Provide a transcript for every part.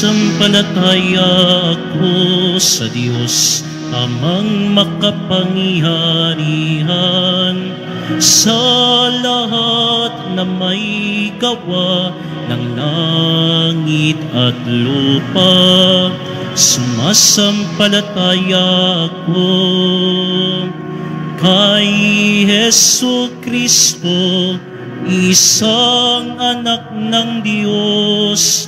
Sumasampalataya ako sa Diyos, Amang makapangyarihan, sa lahat na may gawa ng langit at lupa. Sumasampalataya ako kay Jesucristo, isang anak ng Diyos,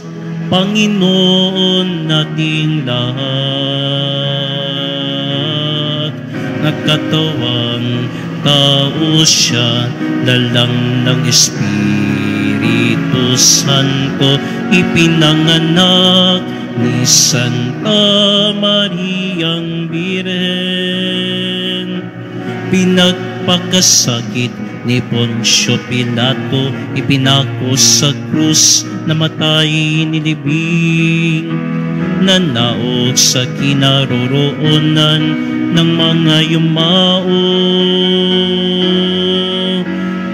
Panginoon nating lahat. Nagkatawang tao siya, lalang ng Espiritu Santo, ipinanganak ni Santa Mariang Birhen. Pinagpakasakit ni Poncio Pilato, ipinako sa krus, namatay nilibing, nanaog sa kinaroroonan ng mga yumao.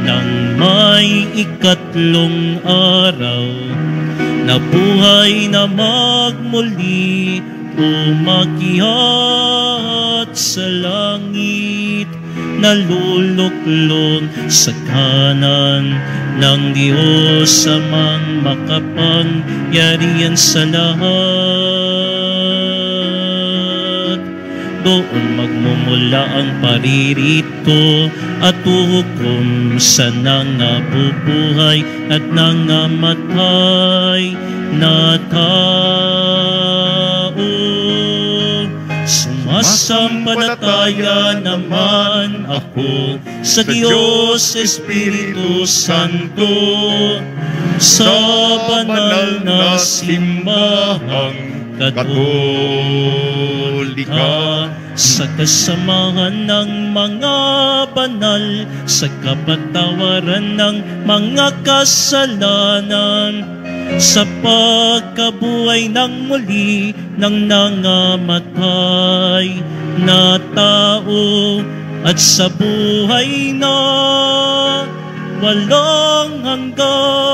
Nang may ikatlong araw, nabuhay na magmuli, umakyat sa langit, naluluklong sa kanan ng Diyos Amang makapangyarihan sa lahat. Doon magmumula ang paririto at hukom sa nangabubuhay at nangamatay na tao. Sumasampalataya naman ako sa Diyos Espiritu Santo, sa banal na simbahang Katolika, sa kasamahan ng mga banal, sa kapatawaran ng mga kasalanan, sa pagkabuhay ng muli ng nangamatay na tao, at sa buhay na walang hanggan.